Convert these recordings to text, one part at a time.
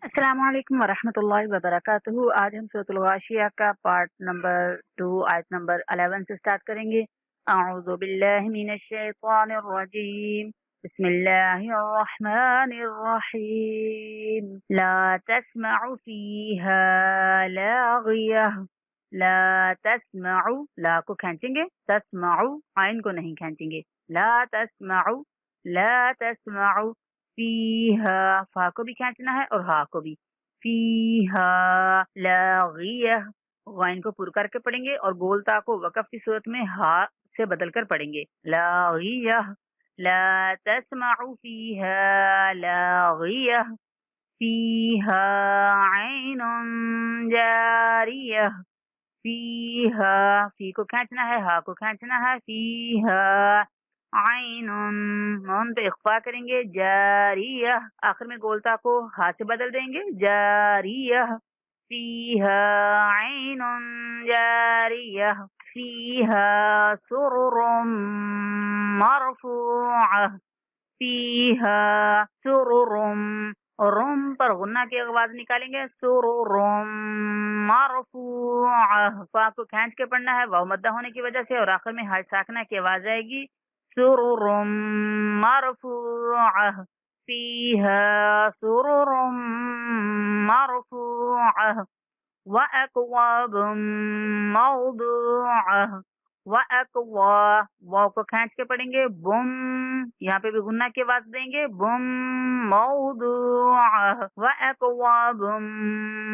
अस्सलाम वालेकुम वरहमतुल्लाहि वबरकातुहू। आज हम सूरतुल गाशिया का पार्ट नंबर 2 आयत नंबर 11 से स्टार्ट करेंगे। अऊज़ु बिल्लाहि मिनश शैतानिर रजीम। बिस्मिल्लाहिर रहमानिर रहीम। ला तस्मअु फीहा लागियह। ला तस्मअु, ला को खींचेंगे, तस्मअु आइन को नहीं खींचेंगे। ला तस्मअु, ला तस्मअु फीहा, फा को भी खींचना है और हा को भी। फीहा लागियह, गाइन को पुर करके पढ़ेंगे और गोलता को वकफ की सूरत में हा से बदल कर पढ़ेंगे। लागियह, ला तस्मअु फीहा लागियह। फीहा ऐनुन जारियह। फीहा, फी को खींचना है, हा को खींचना है। फीहा आइनुन, नून पे इख्फा करेंगे। जारियह, आखिर में गोलता को हा से बदल देंगे। जारियह। फीहा आइनुन जारियह। फीहा सुरुरुम मरफूअह। फीहा सुरुरुम, और रुम पर गुन्ना की आवाज निकालेंगे। सुरुरुम मरफूअह, फा को खींच के पढ़ना है वाव मद्दा होने की वजह से, और आखिर में हाय साकना की आवाज आएगी। सुरुरुम मरफूअह। फीहा सुरुरुम मरफूअह व अकवाबुम मौदूअह। व अकवा, वाव को खींच के पढ़ेंगे। बुम, यहाँ पे भी गुन्ना की आवाज देंगे। बुम मौदूअह। व अकवाबुम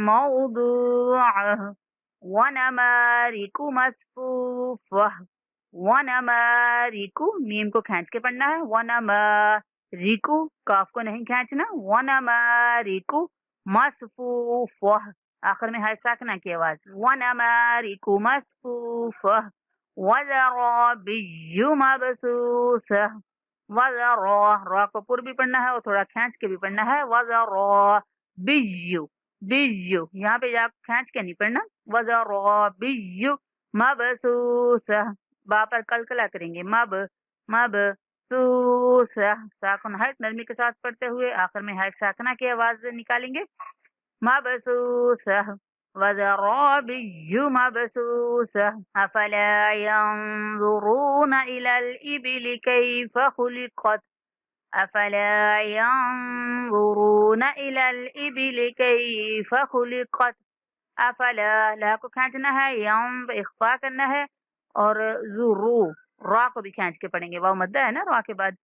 मौदूअह व नमारिकु मस्फूफह। व नमारिकु, मीम को खींच के पढ़ना है। व नमारिकु, काफ को नहीं खींचना। व नमारिकु मस्फूफह, आखिर में हाय साकना की आवाज। व नमारिकु मस्फूफह व ज़राबिय्यु मबसूसह। व ज़रा, रा को पुर भी पढ़ना है और थोड़ा खींच के भी पढ़ना है। व ज़राबिय्यु, बिय्यु, यहाँ पे या खींच के नहीं पढ़ना। व ज़राबिय्यु मबसूसह, बा पर कलकला करेंगे। मब सूसह, साकुन हल्क नरमी के साथ पढ़ते हुए आखिर में हाय साकना की आवाज निकालेंगे। मबसूसह व ज़राबिय्यु मबसूसह। अफला यंज़ुरून इलल इबिलि कैफ खुलिक़त। अफला यंज़ुरून इलल इबिलि कैफ खुलिक़त। अफला, ला को खींचना है, यम पे इख्फा करना है, और ज़ुरू, रा को भी खींच के पढ़ेंगे। वाव मद्दा है ना रा के बाद,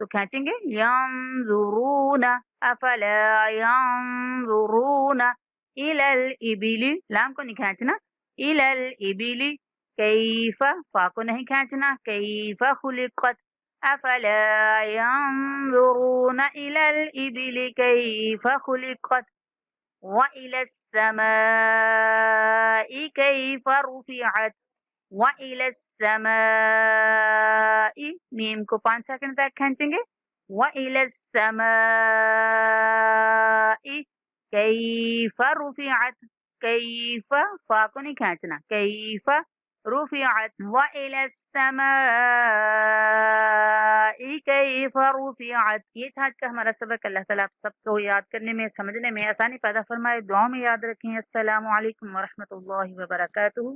तो खींचेंगे। यंज़ुरून, अफला यंज़ुरून इलल इबिली, लाम को नहीं खींचना। इलल इबिली कैफ, फा को नहीं खींचना। कैफ खुलिक़त। अफला यंज़ुरून इलल इबिली कैफ खुलिक़त व इलस समाई कैफ रुफ़िअत। व इलस समाई, मीम को 5 सेकंड तक खींचेंगे। व इलस समाई कैफ रुफ़िअत। कैफ, फा को नहीं खींचना। कैफ रुफ़िअत व इलस समाई कैफ रुफ़िअत। ये था आज का हमारा सबक। अल्लाह ताला आप सबको याद करने में, समझने में आसानी पैदा फरमाए। दुआ में याद रखें। अस्सलामु अलैकुम वरहमतुल्लाहि वबरकातुहू।